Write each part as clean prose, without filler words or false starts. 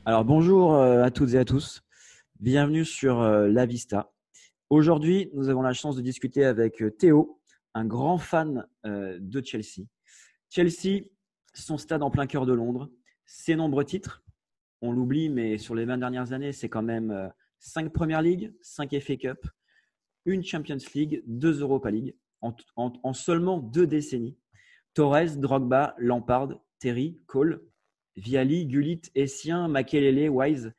Alors bonjour à toutes et à tous, bienvenue sur La Vista. Aujourd'hui, nous avons la chance de discuter avec Théo, un grand fan de Chelsea. Chelsea, son stade en plein cœur de Londres, ses nombreux titres, on l'oublie, mais sur les 20 dernières années, c'est quand même 5 Premier League, 5 FA Cup, une Champions League, 2 Europa League, en seulement 2 décennies. Torres, Drogba, Lampard, Terry, Cole, Viali, Gullit, Essien, Makelele, Wise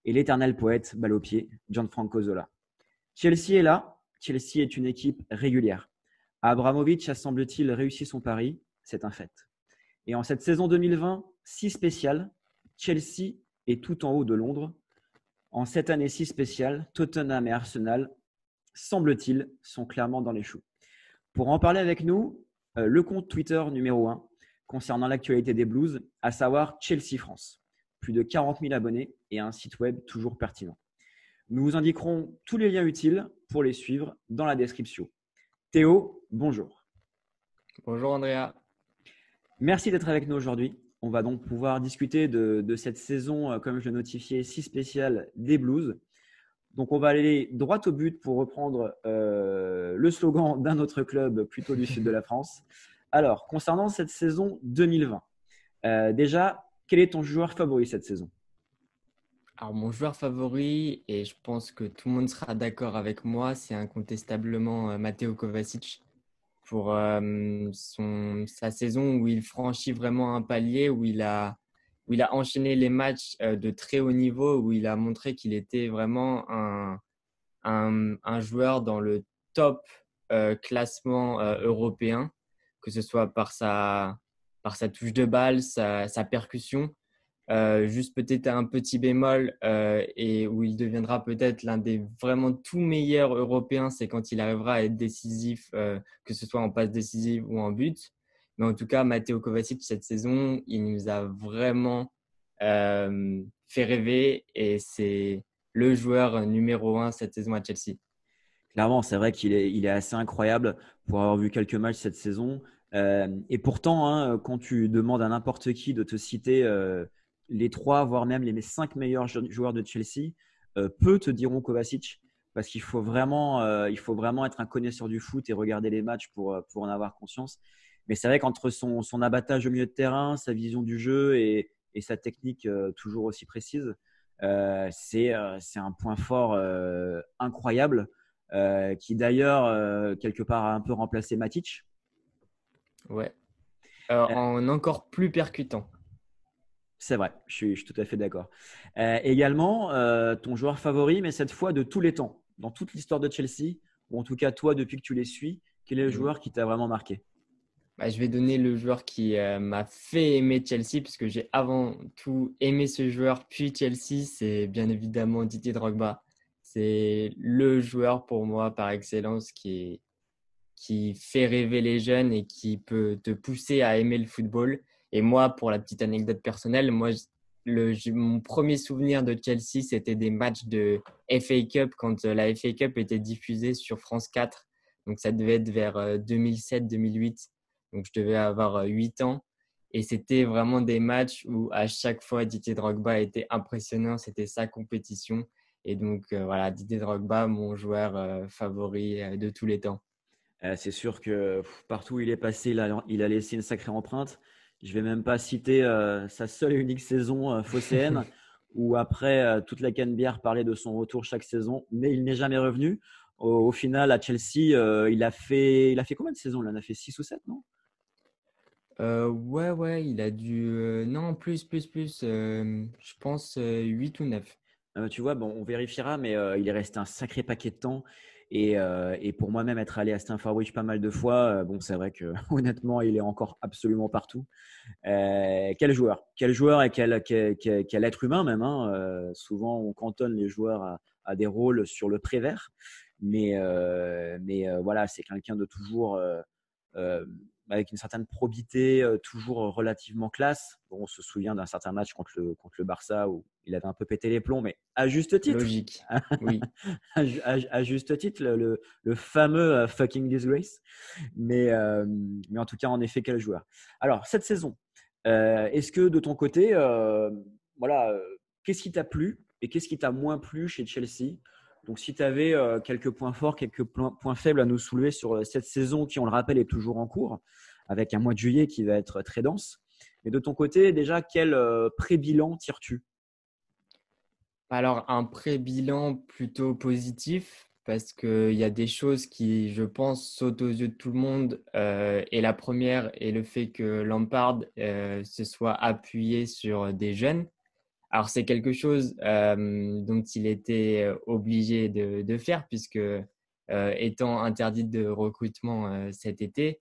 et l'éternel poète, balle au pied, Gianfranco Zola. Chelsea est là. Chelsea est une équipe régulière. Abramovich a, semble-t-il, réussi son pari. C'est un fait. Et en cette saison 2020, si spéciale, Chelsea est tout en haut de Londres. En cette année si spéciale, Tottenham et Arsenal, semble-t-il, sont clairement dans les choux. Pour en parler avec nous, le compte Twitter numéro 1 concernant l'actualité des Blues, à savoir Chelsea France. Plus de 40 000 abonnés et un site web toujours pertinent. Nous vous indiquerons tous les liens utiles pour les suivre dans la description. Théo, bonjour. Bonjour Andrea. Merci d'être avec nous aujourd'hui. On va donc pouvoir discuter de cette saison, comme je l'ai notifié, si spéciale des Blues. Donc, on va aller droit au but pour reprendre le slogan d'un autre club plutôt du sud de la France. Alors, concernant cette saison 2020, déjà, quel est ton joueur favori cette saison? Alors mon joueur favori, et je pense que tout le monde sera d'accord avec moi, c'est incontestablement Matteo Kovacic pour sa saison où il franchit vraiment un palier, où il a enchaîné les matchs de très haut niveau, où il a montré qu'il était vraiment un joueur dans le top classement européen, que ce soit par sa touche de balle, sa percussion. Juste peut-être un petit bémol et où il deviendra peut-être l'un des vraiment tout meilleurs Européens, c'est quand il arrivera à être décisif, que ce soit en passe décisive ou en but. Mais en tout cas, Matteo Kovacic, cette saison, il nous a vraiment fait rêver et c'est le joueur numéro 1 cette saison à Chelsea. Clairement, c'est vrai qu'il est assez incroyable pour avoir vu quelques matchs cette saison. Et pourtant, hein, quand tu demandes à n'importe qui de te citer les 3, voire même les 5 meilleurs joueurs de Chelsea, peu te diront Kovacic, parce qu'il faut vraiment être un connaisseur du foot et regarder les matchs pour en avoir conscience. Mais c'est vrai qu'entre son abattage au milieu de terrain, sa vision du jeu et sa technique toujours aussi précise, c'est un point fort incroyable qui d'ailleurs, quelque part, a un peu remplacé Matic. Ouais. Euh, En encore plus percutant. c'est vrai, je suis tout à fait d'accord. Également, ton joueur favori, mais cette fois de tous les temps, dans toute l'histoire de Chelsea, ou en tout cas toi depuis que tu les suis, quel est le Mhm. joueur qui t'a vraiment marqué? Bah, je vais donner le joueur qui m'a fait aimer Chelsea, puisque j'ai avant tout aimé ce joueur, puis Chelsea, c'est bien évidemment Didier Drogba. C'est le joueur pour moi par excellence qui fait rêver les jeunes et qui peut te pousser à aimer le football. Et moi, pour la petite anecdote personnelle, mon premier souvenir de Chelsea, c'était des matchs de FA Cup quand la FA Cup était diffusée sur France 4. Donc ça devait être vers 2007-2008. Donc je devais avoir 8 ans. Et c'était vraiment des matchs où à chaque fois Didier Drogba était impressionnant. C'était sa compétition. Et donc voilà, Didier Drogba, mon joueur favori de tous les temps. C'est sûr que partout où il est passé, il a laissé une sacrée empreinte. Je ne vais même pas citer sa seule et unique saison phocéenne, où après toute la Canebière parlait de son retour chaque saison, mais il n'est jamais revenu. Au final, à Chelsea, il a fait combien de saisons? Il en a fait 6 ou 7, non? Ouais, il a dû. Non, plus. Je pense 8 ou 9. Tu vois, bon, on vérifiera, mais il est resté un sacré paquet de temps. Et pour moi-même, être allé à Stamford Bridge pas mal de fois, bon, c'est vrai que honnêtement, il est encore absolument partout. Quel joueur et quel être humain même, hein. Souvent, on cantonne les joueurs à des rôles sur le prévert, mais voilà, c'est quelqu'un de toujours euh, avec une certaine probité, toujours relativement classe. Bon, on se souvient d'un certain match contre le Barça où il avait un peu pété les plombs, mais à juste titre. Logique. Oui. À juste titre, le fameux fucking disgrace. Mais en tout cas, en effet, quel joueur. Alors, cette saison, est-ce que de ton côté, voilà, qu'est-ce qui t'a plu et qu'est-ce qui t'a moins plu chez Chelsea? Donc, si tu avais quelques points forts, quelques points faibles à nous soulever sur cette saison qui, on le rappelle, est toujours en cours, avec un mois de juillet qui va être très dense. Et de ton côté, déjà, quel pré-bilan tires-tu? Alors, un pré-bilan plutôt positif parce qu'il y a des choses qui, je pense, sautent aux yeux de tout le monde. Et la première est le fait que Lampard se soit appuyé sur des jeunes. Alors, c'est quelque chose dont il était obligé de faire puisque étant interdit de recrutement cet été,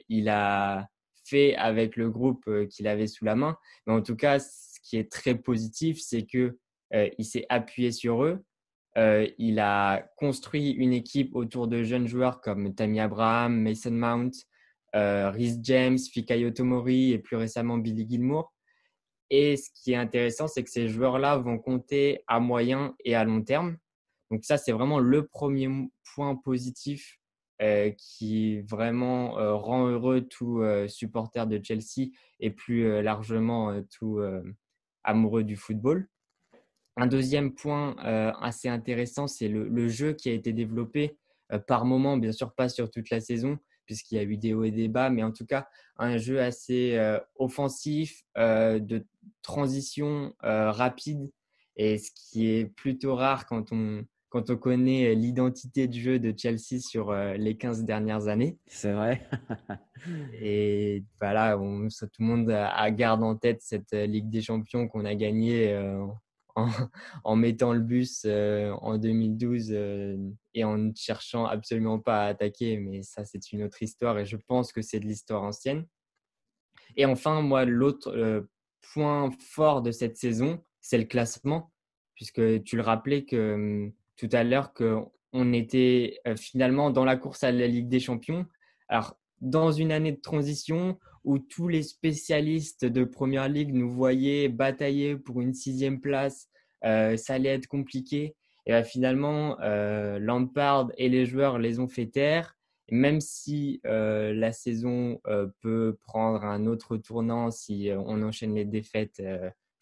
il a fait avec le groupe qu'il avait sous la main. Mais en tout cas, ce qui est très positif, c'est que il s'est appuyé sur eux. Il a construit une équipe autour de jeunes joueurs comme Tammy Abraham, Mason Mount, Reece James, Fikayo Tomori et plus récemment Billy Gilmour. Et ce qui est intéressant, c'est que ces joueurs-là vont compter à moyen et à long terme. Donc ça, c'est vraiment le premier point positif qui vraiment rend heureux tout supporter de Chelsea et plus largement tout amoureux du football. Un deuxième point assez intéressant, c'est le jeu qui a été développé par moment, bien sûr pas sur toute la saison, puisqu'il y a eu des hauts et des bas, mais en tout cas, un jeu assez offensif, de transition rapide, et ce qui est plutôt rare quand on connaît l'identité de jeu de Chelsea sur les 15 dernières années. C'est vrai. Et voilà, tout le monde garde en tête cette Ligue des Champions qu'on a gagnée en, en mettant le bus en 2012 et en ne cherchant absolument pas à attaquer. Mais ça, c'est une autre histoire et je pense que c'est de l'histoire ancienne. Et enfin, moi, l'autre point fort de cette saison, c'est le classement, puisque tu le rappelais tout à l'heure qu'on était finalement dans la course à la Ligue des Champions. Alors, dans une année de transition où tous les spécialistes de Première Ligue nous voyaient batailler pour une 6e place, ça allait être compliqué. Et bien, finalement, Lampard et les joueurs les ont fait taire. Même si la saison peut prendre un autre tournant si on enchaîne les défaites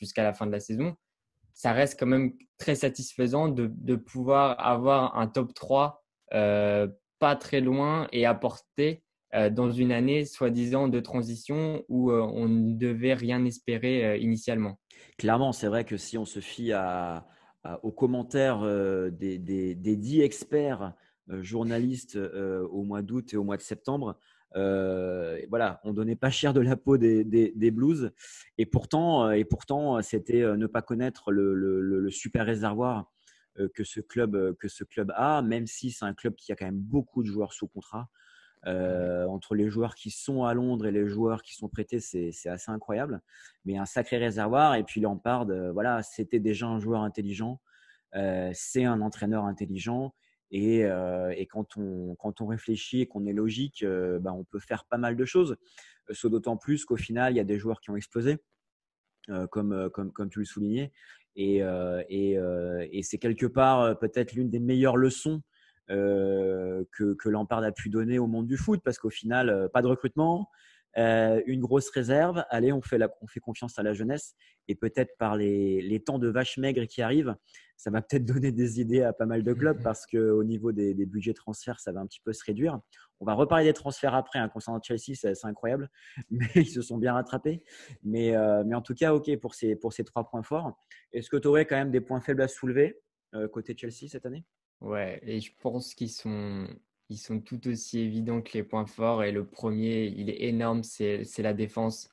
jusqu'à la fin de la saison, ça reste quand même très satisfaisant de pouvoir avoir un top 3 pas très loin et apporter dans une année soi-disant de transition où on ne devait rien espérer initialement. Clairement, c'est vrai que si on se fie aux commentaires des 10 experts journalistes au mois d'août et au mois de septembre, voilà, on donnait pas cher de la peau des Blues. Et pourtant, c'était ne pas connaître le super réservoir que ce club a, même si c'est un club qui a quand même beaucoup de joueurs sous contrat. Entre les joueurs qui sont à Londres et les joueurs qui sont prêtés, c'est assez incroyable. Mais un sacré réservoir. Et puis Lampard, voilà, c'était déjà un joueur intelligent. C'est un entraîneur intelligent. Et quand on réfléchit et qu'on est logique, on peut faire pas mal de choses. D'autant plus qu'au final, il y a des joueurs qui ont explosé, comme tu le soulignais. Et c'est quelque part peut-être l'une des meilleures leçons que Lampard a pu donner au monde du foot, parce qu'au final, pas de recrutement, une grosse réserve. Allez, on fait confiance à la jeunesse, et peut-être par les temps de vache maigre qui arrivent, ça va peut-être donner des idées à pas mal de clubs, parce qu'au niveau des budgets transferts, ça va un petit peu se réduire. On va reparler des transferts après, hein, concernant Chelsea, c'est incroyable, mais ils se sont bien rattrapés. Mais en tout cas, ok pour ces 3 points forts. Est-ce que tu aurais quand même des points faibles à soulever côté Chelsea cette année? Ouais, et je pense ils sont tout aussi évidents que les points forts. Et le premier, il est énorme, c'est la défense.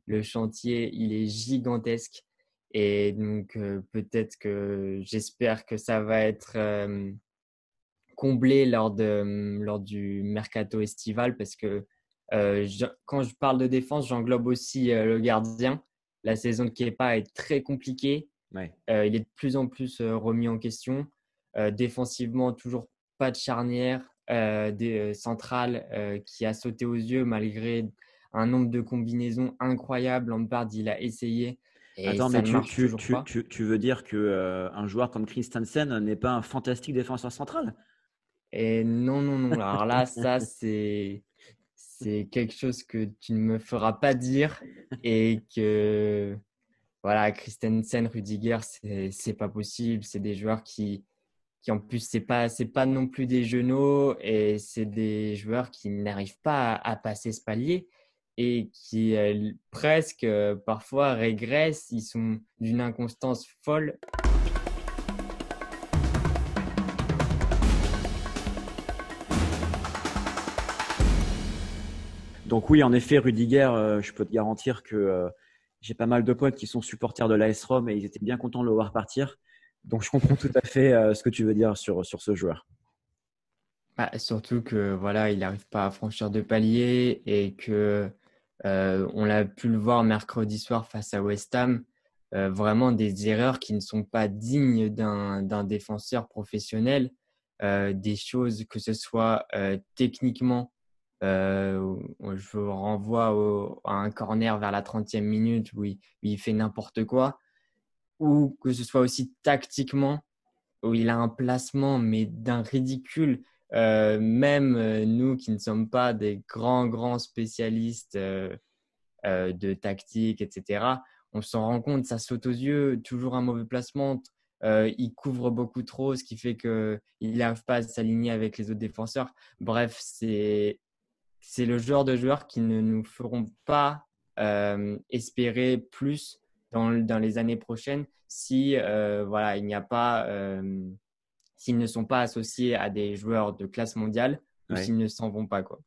Le chantier, il est gigantesque. Et donc, peut-être que j'espère que ça va être comblé lors du mercato estival parce que quand je parle de défense, j'englobe aussi le gardien. La saison de Kepa est très compliquée. Ouais. Il est de plus en plus remis en question. Défensivement, toujours pas de charnière centrale qui a sauté aux yeux malgré un nombre de combinaisons incroyables. Lampard, il a essayé et Attends, ça mais ne marche toujours pas. tu veux dire que un joueur comme Christensen n'est pas un fantastique défenseur central? Et non, non, non. Alors là, ça, c'est quelque chose que tu ne me feras pas dire et que voilà, Christensen, Rudiger, c'est pas possible. C'est des joueurs qui en plus, c'est pas non plus des genoux et c'est des joueurs qui n'arrivent pas à passer ce palier et qui presque parfois régressent. Ils sont d'une inconstance folle. Donc oui, en effet, Rudiger, je peux te garantir que j'ai pas mal de potes qui sont supporters de l'AS Rome et ils étaient bien contents de le voir partir. Donc je comprends tout à fait ce que tu veux dire sur ce joueur. Bah, surtout que voilà, il n'arrive pas à franchir de palier et que on l'a pu le voir mercredi soir face à West Ham, vraiment des erreurs qui ne sont pas dignes d'un défenseur professionnel, des choses que ce soit techniquement, je vous renvoie à un corner vers la 30e minute où il fait n'importe quoi, ou que ce soit aussi tactiquement où il a un placement, mais d'un ridicule. Même nous qui ne sommes pas des grands spécialistes de tactique, etc., on s'en rend compte, ça saute aux yeux, toujours un mauvais placement. Il couvre beaucoup trop, ce qui fait qu'il n'arrive pas à s'aligner avec les autres défenseurs. Bref, c'est le genre de joueurs qui ne nous feront pas espérer plus dans les années prochaines si voilà, il n'y a pas s'ils ne sont pas associés à des joueurs de classe mondiale ou Ouais. s'ils ne s'en vont pas, quoi.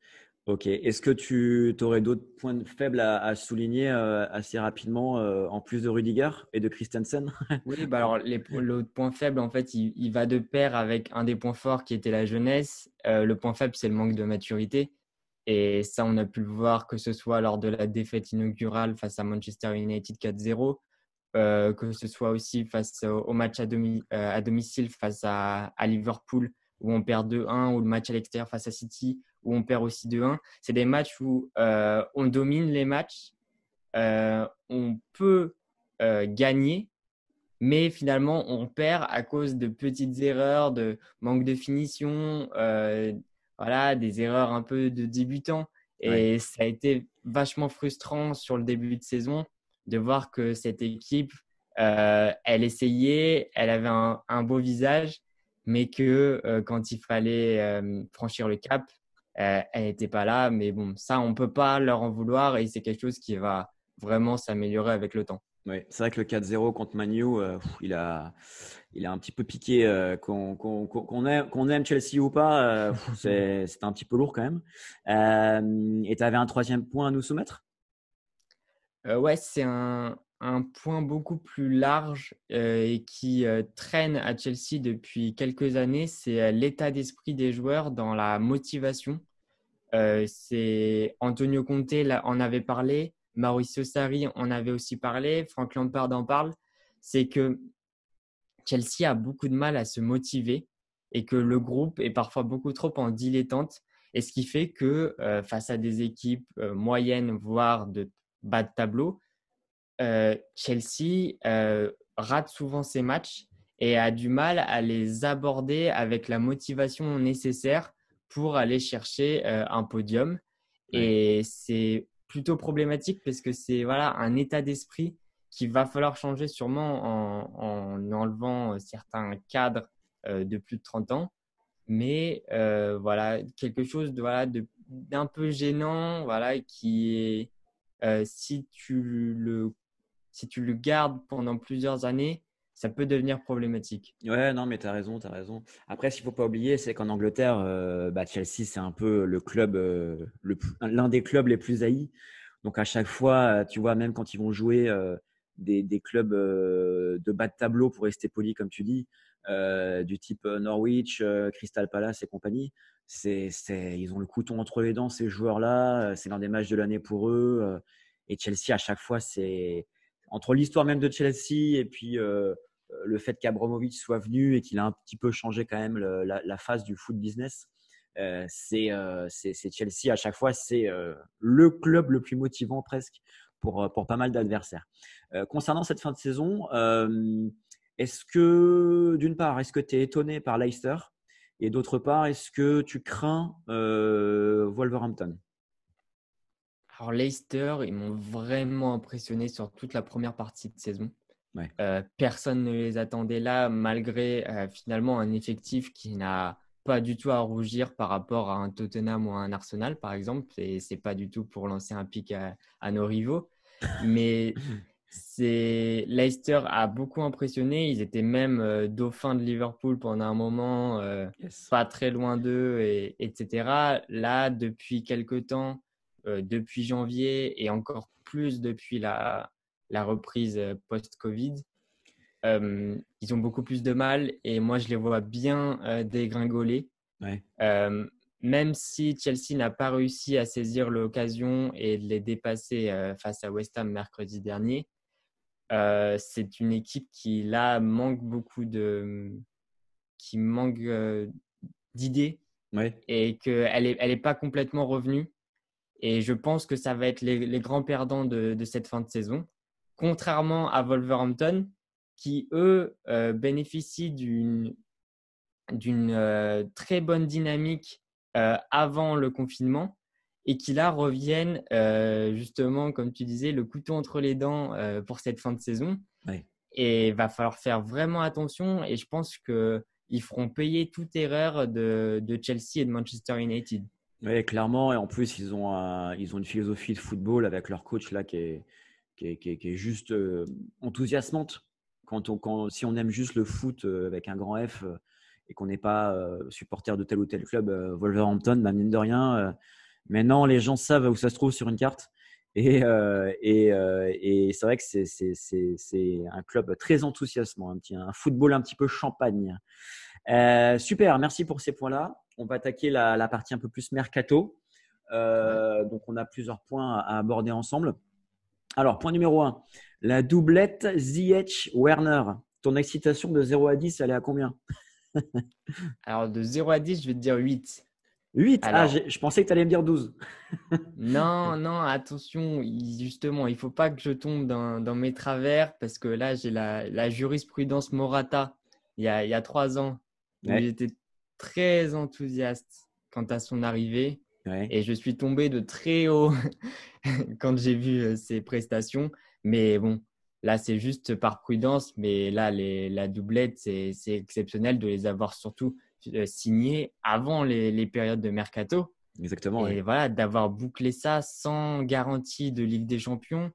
Ok. Est-ce que tu aurais d'autres points faibles à souligner assez rapidement en plus de Rudiger et de Christensen? Oui, bah alors l'autre point faible, en fait, il va de pair avec un des points forts qui était la jeunesse. Le point faible, c'est le manque de maturité. Et ça, on a pu le voir que ce soit lors de la défaite inaugurale face à Manchester United 4-0, que ce soit aussi face au match à domicile face à Liverpool, où on perd 2-1, ou le match à l'extérieur face à City, où on perd aussi 2-1. C'est des matchs où on domine les matchs, on peut gagner, mais finalement, on perd à cause de petites erreurs, de manque de finition, voilà, des erreurs un peu de débutants. Ouais. Et ça a été vachement frustrant sur le début de saison de voir que cette équipe, elle essayait, elle avait un beau visage, mais que quand il fallait franchir le cap, elle n'était pas là. Mais bon, ça, on ne peut pas leur en vouloir et c'est quelque chose qui va vraiment s'améliorer avec le temps. Ouais. C'est vrai que le 4-0 contre Manu, il a un petit peu piqué. Qu'on aime Chelsea ou pas, c'était un petit peu lourd quand même. Et tu avais un troisième point à nous soumettre? Ouais, c'est un point beaucoup plus large et qui traîne à Chelsea depuis quelques années. C'est l'état d'esprit des joueurs dans la motivation. C'est Antonio Conte en avait parlé, Mauricio Sarri en avait aussi parlé, Frank Lampard en parle. C'est que Chelsea a beaucoup de mal à se motiver et que le groupe est parfois beaucoup trop en dilettante. Et ce qui fait que face à des équipes moyennes, voire de bas de tableau, Chelsea rate souvent ses matchs et a du mal à les aborder avec la motivation nécessaire pour aller chercher un podium. Ouais. Et c'est plutôt problématique parce que c'est voilà, un état d'esprit qu'il va falloir changer sûrement en enlevant certains cadres de plus de 30 ans. Mais voilà, quelque chose d'un peu gênant, voilà, qui est, si tu le gardes pendant plusieurs années, ça peut devenir problématique. Ouais, non, mais tu as raison, tu as raison. Après, ce qu'il ne faut pas oublier, c'est qu'en Angleterre, Chelsea, c'est un peu le club, l'un des clubs les plus haïs. Donc, à chaque fois, tu vois, même quand ils vont jouer des clubs de bas de tableau, pour rester poli, comme tu dis, du type Norwich, Crystal Palace et compagnie, ils ont le couteau entre les dents, ces joueurs-là. C'est l'un des matchs de l'année pour eux. Et Chelsea, à chaque fois, c'est entre l'histoire même de Chelsea et puis le fait qu'Abramovich soit venu et qu'il a un petit peu changé quand même la phase du foot business, c'est Chelsea à chaque fois, c'est le club le plus motivant presque pour pas mal d'adversaires. Concernant cette fin de saison, est-ce que d'une part, est-ce que tu es étonné par Leicester et d'autre part, est-ce que tu crains Wolverhampton? Alors Leicester, ils m'ont vraiment impressionné sur toute la première partie de saison. Ouais. Personne ne les attendait là, malgré finalement un effectif qui n'a pas du tout à rougir par rapport à un Tottenham ou à un Arsenal, par exemple. Et c'est pas du tout pour lancer un pic à nos rivaux. Mais Leicester a beaucoup impressionné. Ils étaient même dauphins de Liverpool pendant un moment, Yes. pas très loin d'eux, etc. Là, depuis quelque temps, depuis janvier et encore plus depuis la reprise post-Covid, ils ont beaucoup plus de mal et moi, je les vois bien dégringoler. Ouais. Même si Chelsea n'a pas réussi à saisir l'occasion et de les dépasser face à West Ham mercredi dernier, c'est une équipe qui, là, qui manque d'idées Ouais. et qu'elle est pas complètement revenue. Et je pense que ça va être les grands perdants de cette fin de saison. Contrairement à Wolverhampton, qui, eux, bénéficient d'une très bonne dynamique avant le confinement et qui, là, reviennent justement, comme tu disais, le couteau entre les dents pour cette fin de saison. Ouais. Et il va falloir faire vraiment attention. Et je pense qu'ils feront payer toute erreur de Chelsea et de Manchester United. Ouais, clairement. Et en plus, ils ont une philosophie de football avec leur coach là qui est juste enthousiasmante. Si on aime juste le foot avec un grand F et qu'on n'est pas supporter de tel ou tel club, Wolverhampton, bah, mine de rien, maintenant les gens savent où ça se trouve sur une carte. Et c'est vrai que c'est un club très enthousiasmant, un football un petit peu champagne. Super, merci pour ces points-là. On va attaquer la partie un peu plus mercato. Ouais. Donc, on a plusieurs points à aborder ensemble. Alors, point numéro 1, la doublette Ziyech-Werner. Ton excitation de 0 à 10, elle est à combien? Alors, de 0 à 10, je vais te dire 8. 8. Ah, Alors, je pensais que tu allais me dire 12. non, non, attention, justement, il ne faut pas que je tombe dans mes travers parce que là, j'ai la jurisprudence Morata il y a 3 ans où Ouais, j'étais très enthousiaste quant à son arrivée ouais. et je suis tombé de très haut quand j'ai vu ses prestations. Mais bon, là, c'est juste par prudence. Mais là, la doublette, c'est exceptionnel de les avoir surtout signés avant les périodes de mercato. Exactement, ouais. Et voilà, d'avoir bouclé ça sans garantie de Ligue des Champions,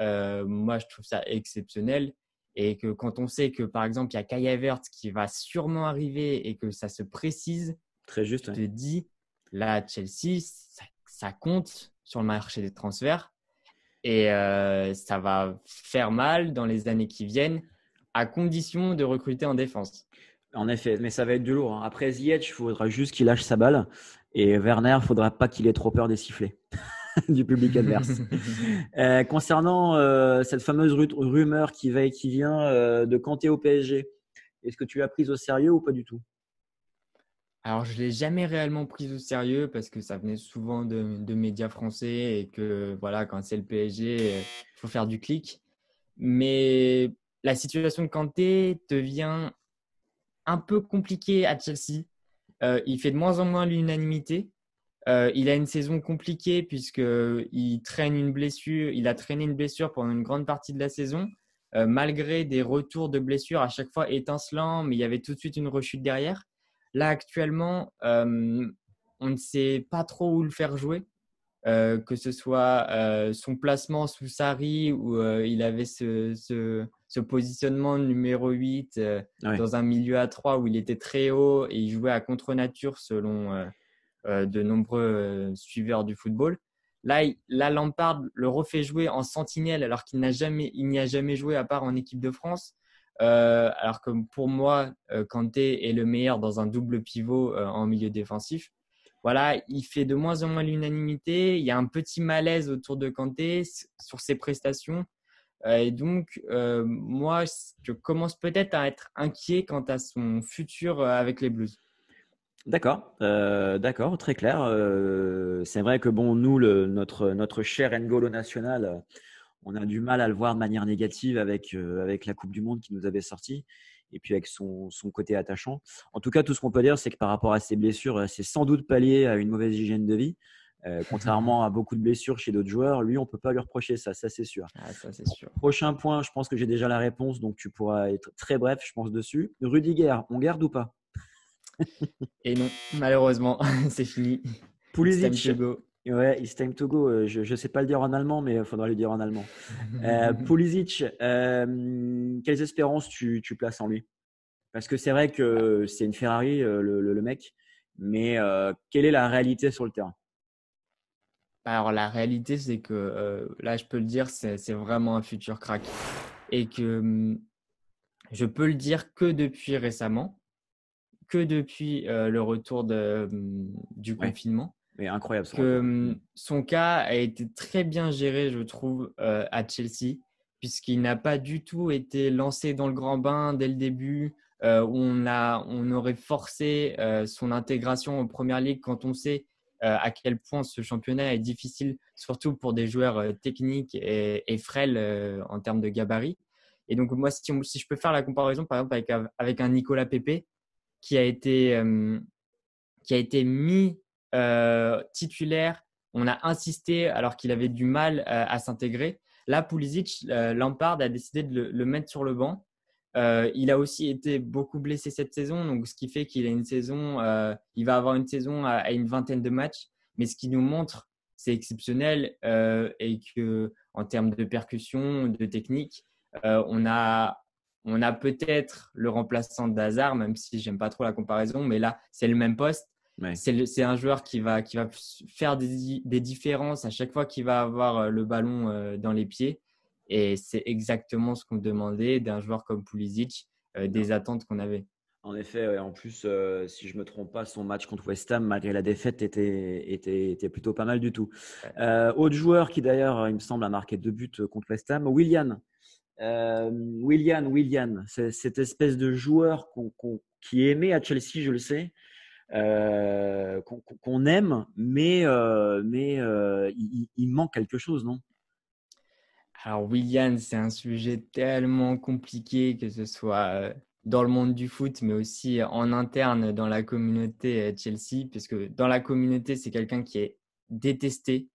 moi, je trouve ça exceptionnel. Et que quand on sait que, par exemple, il y a Kai Havertz qui va sûrement arriver et que ça se précise, Très juste, tu ouais. te dis, là, Chelsea, ça compte sur le marché des transferts et ça va faire mal dans les années qui viennent, à condition de recruter en défense. En effet, mais ça va être du lourd, hein. Après Ziyech, il faudra juste qu'il lâche sa balle. Et Werner, il ne faudra pas qu'il ait trop peur des sifflets du public adverse. Concernant cette fameuse rumeur qui va et qui vient de Kanté au PSG, est-ce que tu l'as prise au sérieux ou pas du tout? Alors, je ne l'ai jamais réellement pris au sérieux parce que ça venait souvent de médias français et que voilà, quand c'est le PSG, il faut faire du clic. Mais la situation de Kanté devient un peu compliquée à Chelsea. Il fait de moins en moins l'unanimité. Il a une saison compliquée puisqu'il traîne une blessure. Il a traîné une blessure pendant une grande partie de la saison, malgré des retours de blessures à chaque fois étincelants, mais il y avait tout de suite une rechute derrière. Là, actuellement, on ne sait pas trop où le faire jouer, que ce soit son placement sous Sarri où il avait ce positionnement numéro 8 Ouais, dans un milieu à 3 où il était très haut et il jouait à contre-nature selon de nombreux suiveurs du football. Là, Lampard le refait jouer en sentinelle alors il n'y a jamais joué à part en équipe de France. Alors que pour moi, Kanté est le meilleur dans un double pivot en milieu défensif. Voilà, il fait de moins en moins l'unanimité. Il y a un petit malaise autour de Kanté sur ses prestations. Et donc, moi, je commence peut-être à être inquiet quant à son futur avec les Blues. d'accord, très clair. C'est vrai que bon, nous, notre cher N'Golo National, on a du mal à le voir de manière négative avec la Coupe du Monde qui nous avait sorti et puis avec son côté attachant. En tout cas, tout ce qu'on peut dire, c'est que par rapport à ses blessures, c'est sans doute pas lié à une mauvaise hygiène de vie. Contrairement à beaucoup de blessures chez d'autres joueurs, lui, on ne peut pas lui reprocher ça, c'est sûr. Ah, ça, c'est sûr. Prochain point, je pense que j'ai déjà la réponse, donc tu pourras être très bref, je pense, dessus. Rudiger, on garde ou pas? Et non, malheureusement, c'est fini. It's time Pulisic, to go. ouais, it's time to go. Je ne sais pas le dire en allemand, mais il faudra le dire en allemand. Pulisic, quelles espérances tu places en lui? Parce que c'est vrai que c'est une Ferrari, le mec, mais quelle est la réalité sur le terrain? Alors, la réalité, c'est que là, je peux le dire, c'est vraiment un futur crack. Et que je peux le dire que depuis récemment, que depuis le retour du Ouais, confinement, mais incroyable son que retour. son cas a été très bien géré, je trouve, à Chelsea, puisqu'il n'a pas du tout été lancé dans le grand bain dès le début, où on aurait forcé son intégration en Première Ligue quand on sait à quel point ce championnat est difficile, surtout pour des joueurs techniques et frêles en termes de gabarit. Et donc, moi, si je peux faire la comparaison, par exemple, avec un Nicolas Pepe qui a été mis titulaire. On a insisté alors qu'il avait du mal à s'intégrer. Là, Pulisic, Lampard a décidé de le mettre sur le banc. Il a aussi été beaucoup blessé cette saison, donc ce qui fait qu'il a une saison, il va avoir une saison à une vingtaine de matchs. Mais ce qui nous montre, c'est exceptionnel et que en termes de percussion, de technique, on a peut-être le remplaçant d'Hazard, même si j'aime pas trop la comparaison, mais là c'est le même poste. Ouais. C'est un joueur qui va faire des différences à chaque fois qu'il va avoir le ballon dans les pieds. Et c'est exactement ce qu'on demandait d'un joueur comme Pulisic, des attentes qu'on avait. En effet, ouais, en plus, si je me trompe pas, son match contre West Ham, malgré la défaite, était plutôt pas mal du tout. Ouais. Autre joueur qui d'ailleurs, il me semble, a marqué 2 buts contre West Ham, Willian. Willian, c'est cette espèce de joueur qui est aimé à Chelsea, je le sais, qu'on aime, mais il manque quelque chose, non? Alors, Willian, c'est un sujet tellement compliqué, que ce soit dans le monde du foot, mais aussi en interne dans la communauté Chelsea, parce que dans la communauté, c'est quelqu'un qui est détesté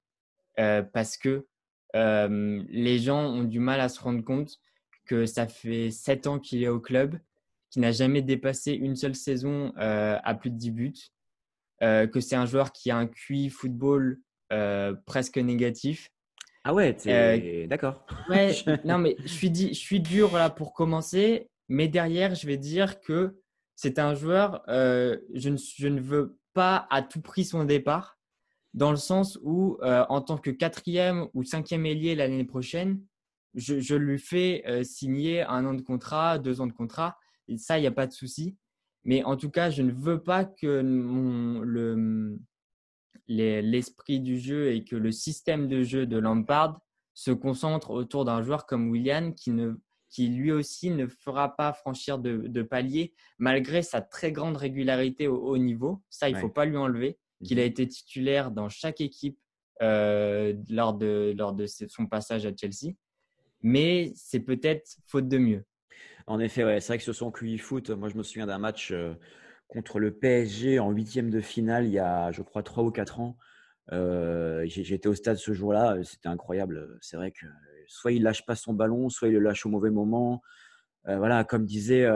parce que les gens ont du mal à se rendre compte que ça fait 7 ans qu'il est au club, qu'il n'a jamais dépassé une seule saison à plus de 10 buts, que c'est un joueur qui a un QI football presque négatif. Ah ouais, Euh, t'es d'accord. Ouais, non, mais je suis dur là pour commencer, mais derrière, je vais dire que c'est un joueur, je ne veux pas à tout prix son départ, dans le sens où, en tant que quatrième ou cinquième ailier l'année prochaine, je lui fais signer 1 an de contrat, 2 ans de contrat, et ça, il n'y a pas de souci. Mais en tout cas, je ne veux pas que l'esprit du jeu et que le système de jeu de Lampard se concentre autour d'un joueur comme Willian qui lui aussi ne fera pas franchir de palier malgré sa très grande régularité au haut niveau. Ça, il ne faut Ouais. pas lui enlever. Qu'il a été titulaire dans chaque équipe lors de son passage à Chelsea. Mais c'est peut-être faute de mieux. En effet, ouais, c'est vrai que ce sont QI foot. Moi, je me souviens d'un match contre le PSG en huitième de finale il y a, je crois, 3 ou 4 ans. J'étais au stade ce jour-là. C'était incroyable. C'est vrai que soit il lâche pas son ballon, soit il le lâche au mauvais moment. Voilà, comme disait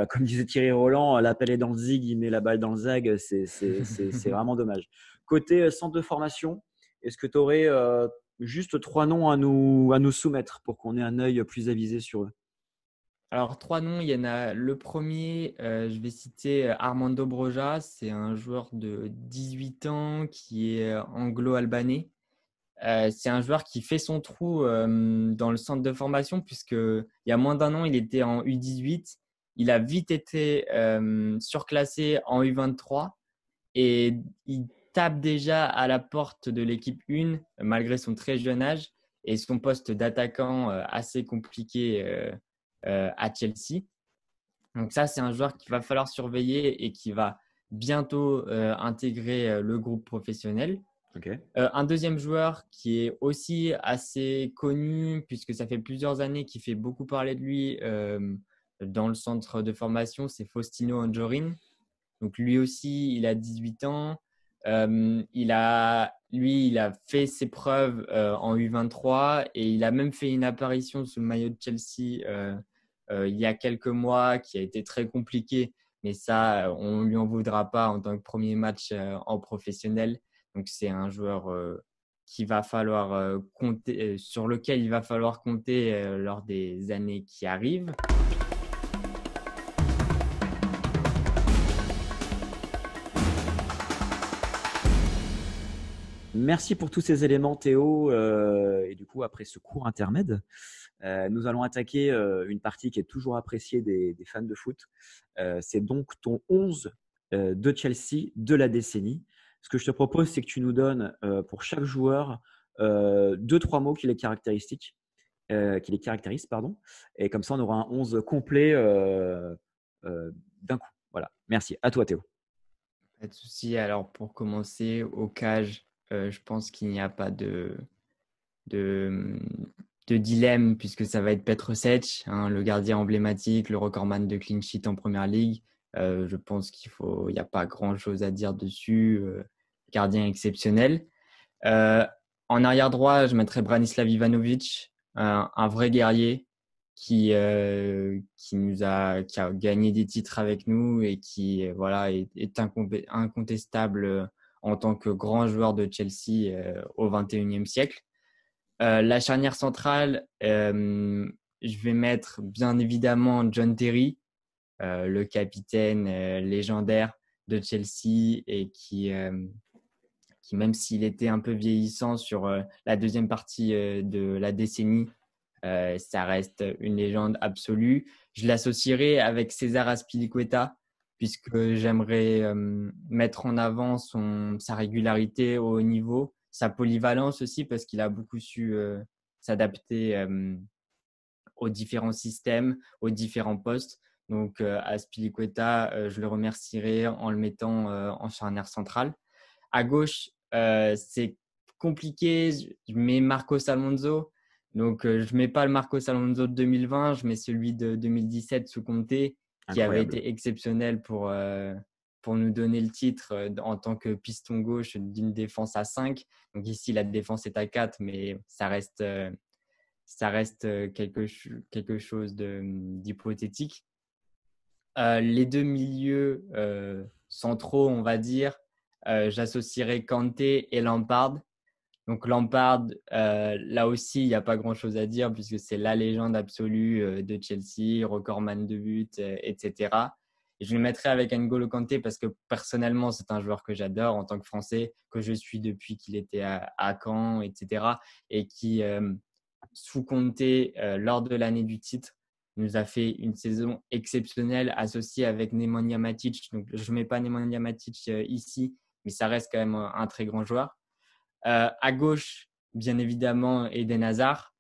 Thierry Roland, l'appel est dans le zig, il met la balle dans le zag. C'est vraiment dommage. Côté centre de formation, est-ce que tu aurais juste 3 noms à nous soumettre pour qu'on ait un œil plus avisé sur eux? Alors, 3 noms, il y en a le premier, je vais citer Armando Broja, c'est un joueur de 18 ans qui est anglo-albanais. C'est un joueur qui fait son trou dans le centre de formation puisque il y a moins d'1 an, il était en U18. Il a vite été surclassé en U23 et il tape déjà à la porte de l'équipe 1 malgré son très jeune âge et son poste d'attaquant assez compliqué à Chelsea. Donc ça, c'est un joueur qu'il va falloir surveiller et qui va bientôt intégrer le groupe professionnel. Ok. Un deuxième joueur qui est aussi assez connu, puisque ça fait plusieurs années qu'il fait beaucoup parler de lui dans le centre de formation, c'est Faustino Anjorin. Donc lui aussi, il a 18 ans. Il a lui, il a fait ses preuves en U23 et il a même fait une apparition sous le maillot de Chelsea il y a quelques mois qui a été très compliqué. Mais ça, on ne lui en voudra pas en tant que premier match en professionnel. Donc, c'est un joueur qu'il va falloir compter, sur lequel il va falloir compter lors des années qui arrivent. Merci pour tous ces éléments, Théo. Et du coup, après ce court intermède, nous allons attaquer une partie qui est toujours appréciée des fans de foot. C'est donc ton 11 de Chelsea de la décennie. Ce que je te propose, c'est que tu nous donnes pour chaque joueur 2-3 mots qui les caractérisent, pardon. Et comme ça, on aura un 11 complet d'un coup. Voilà. Merci. À toi, Théo. Pas de souci. Alors, pour commencer, au cage, je pense qu'il n'y a pas de, de dilemme puisque ça va être Petr Cech, le gardien emblématique, le recordman de clean sheet en première ligue. Je pense qu'il n'y a pas grand-chose à dire dessus. Gardien exceptionnel. En arrière droit, je mettrais Branislav Ivanovic, un vrai guerrier qui a gagné des titres avec nous et qui voilà, est incontestable en tant que grand joueur de Chelsea au XXIe siècle. La charnière centrale, je vais mettre bien évidemment John Terry, le capitaine légendaire de Chelsea et qui, même s'il était un peu vieillissant sur la deuxième partie de la décennie, ça reste une légende absolue. Je l'associerai avec César Azpilicueta, puisque j'aimerais mettre en avant sa régularité au haut niveau, sa polyvalence aussi, parce qu'il a beaucoup su s'adapter aux différents systèmes, aux différents postes. Donc, Azpilicueta, je le remercierai en le mettant en charnière centrale. À gauche, c'est compliqué. Je mets Marcos Alonso. Donc, je ne mets pas le Marcos Alonso de 2020, je mets celui de 2017 sous Conte, qui avait Incroyable. été exceptionnel pour nous donner le titre en tant que piston gauche d'une défense à 5. Donc ici, la défense est à 4, mais ça reste quelque chose d'hypothétique. Les deux milieux centraux, on va dire, j'associerais Kanté et Lampard. Donc Lampard, là aussi, il n'y a pas grand-chose à dire puisque c'est la légende absolue de Chelsea, recordman de buts, etc. Et je le mettrai avec N'Golo Kanté parce que personnellement, c'est un joueur que j'adore en tant que Français, que je suis depuis qu'il était à Caen, etc. Et qui, sous Conte, lors de l'année du titre, nous a fait une saison exceptionnelle associée avec Nemanja Matic. Donc, je ne mets pas Nemanja Matic ici, mais ça reste quand même un très grand joueur. À gauche, bien évidemment, Eden Hazard,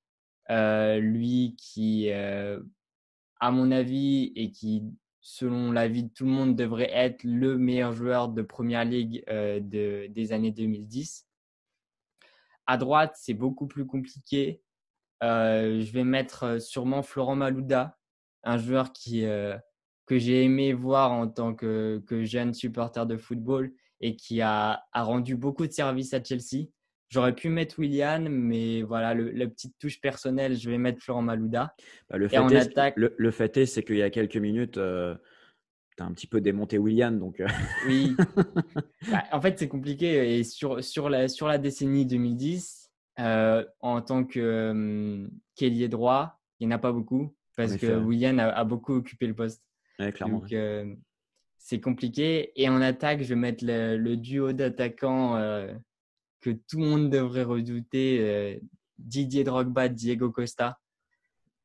lui qui, à mon avis, et qui, selon l'avis de tout le monde, devrait être le meilleur joueur de Première Ligue des années 2010. À droite, c'est beaucoup plus compliqué. Je vais mettre sûrement Florent Malouda, un joueur que j'ai aimé voir en tant que jeune supporter de football et qui a rendu beaucoup de services à Chelsea. J'aurais pu mettre Willian, mais voilà, la petite touche personnelle, je vais mettre Florent Malouda. Bah, Et en attaque, le fait est, c'est qu'il y a quelques minutes, tu as un petit peu démonté Willian. Donc, oui. Bah, en fait, c'est compliqué. Et sur la décennie 2010, en tant qu'ailier droit, il n'y en a pas beaucoup en parce effet, que Willian a beaucoup occupé le poste. ouais, clairement. Donc, c'est compliqué. Et en attaque, je vais mettre le duo d'attaquants que tout le monde devrait redouter, Didier Drogba, Diego Costa.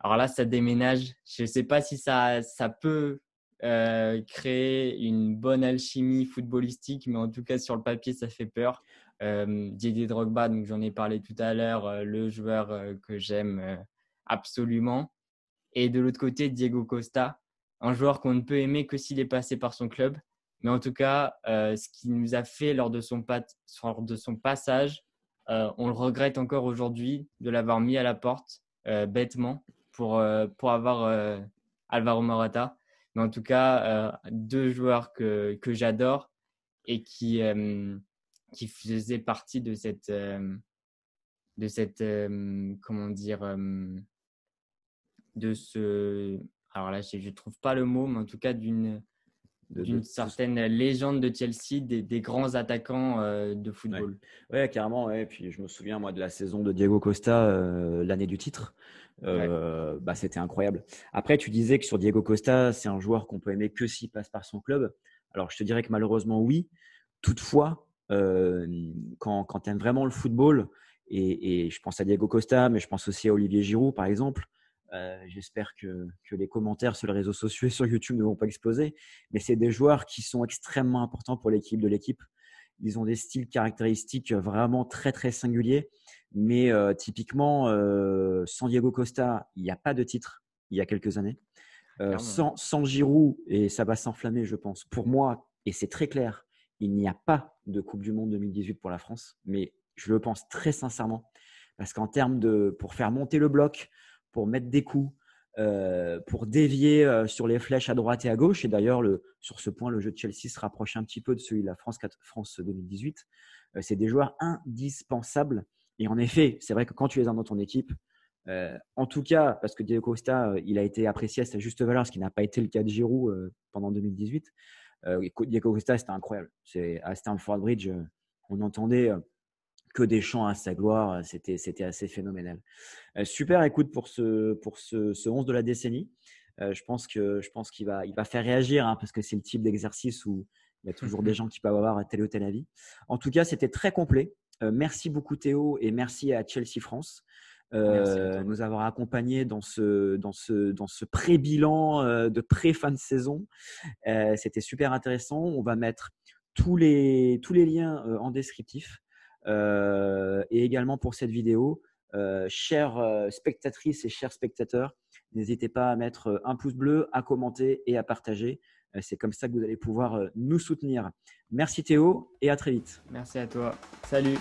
Alors là, ça déménage. Je ne sais pas si ça peut créer une bonne alchimie footballistique, mais en tout cas, sur le papier, ça fait peur. Didier Drogba, donc j'en ai parlé tout à l'heure, le joueur que j'aime absolument. Et de l'autre côté, Diego Costa, un joueur qu'on ne peut aimer que s'il est passé par son club. Mais en tout cas, ce qu'il nous a fait lors de son passage, on le regrette encore aujourd'hui de l'avoir mis à la porte bêtement pour avoir Alvaro Morata. Mais en tout cas, deux joueurs que j'adore et qui qui faisait partie de cette comment dire, de ce… Alors là, je ne trouve pas le mot, mais en tout cas d'une certaine légende de Chelsea, des grands attaquants de football. Ouais, carrément. Ouais. Puis je me souviens, moi, de la saison de Diego Costa, l'année du titre. C'était incroyable. Après, tu disais que sur Diego Costa, c'est un joueur qu'on peut aimer que s'il passe par son club. Alors, je te dirais que malheureusement, oui. Toutefois, quand tu aimes vraiment le football, et je pense à Diego Costa, mais je pense aussi à Olivier Giroud, par exemple. J'espère que les commentaires sur les réseaux sociaux et sur YouTube ne vont pas exploser. Mais c'est des joueurs qui sont extrêmement importants pour l'équipe de l'équipe. Ils ont des styles caractéristiques vraiment très, très singuliers. Mais typiquement, sans Diego Costa, il n'y a pas de titre il y a quelques années. Sans Giroud, et ça va s'enflammer, je pense, pour moi, et c'est très clair, il n'y a pas de Coupe du Monde 2018 pour la France. Mais je le pense très sincèrement. Parce qu'en termes pour faire monter le bloc, pour mettre des coups, pour dévier sur les flèches à droite et à gauche. Et d'ailleurs, sur ce point, le jeu de Chelsea se rapproche un petit peu de celui de la France 2018. C'est des joueurs indispensables. Et en effet, c'est vrai que quand tu les as dans ton équipe, en tout cas, parce que Diego Costa, il a été apprécié à sa juste valeur, ce qui n'a pas été le cas de Giroud pendant 2018. Diego Costa, c'était incroyable. À Stamford Bridge, on entendait que des chants à sa gloire. C'était assez phénoménal. Super, écoute, pour ce 11 de la décennie. Je pense qu'il va faire réagir parce que c'est le type d'exercice où il y a toujours des gens qui peuvent avoir tel ou tel avis. En tout cas, c'était très complet. Merci beaucoup Théo et merci à Chelsea France nous avoir accompagnés dans ce pré-bilan de pré-fin de saison. C'était super intéressant. On va mettre tous les liens en descriptif et également pour cette vidéo. Chères spectatrices et chers spectateurs, n'hésitez pas à mettre un pouce bleu, à commenter et à partager. C'est comme ça que vous allez pouvoir nous soutenir. Merci Théo et à très vite. Merci à toi. Salut.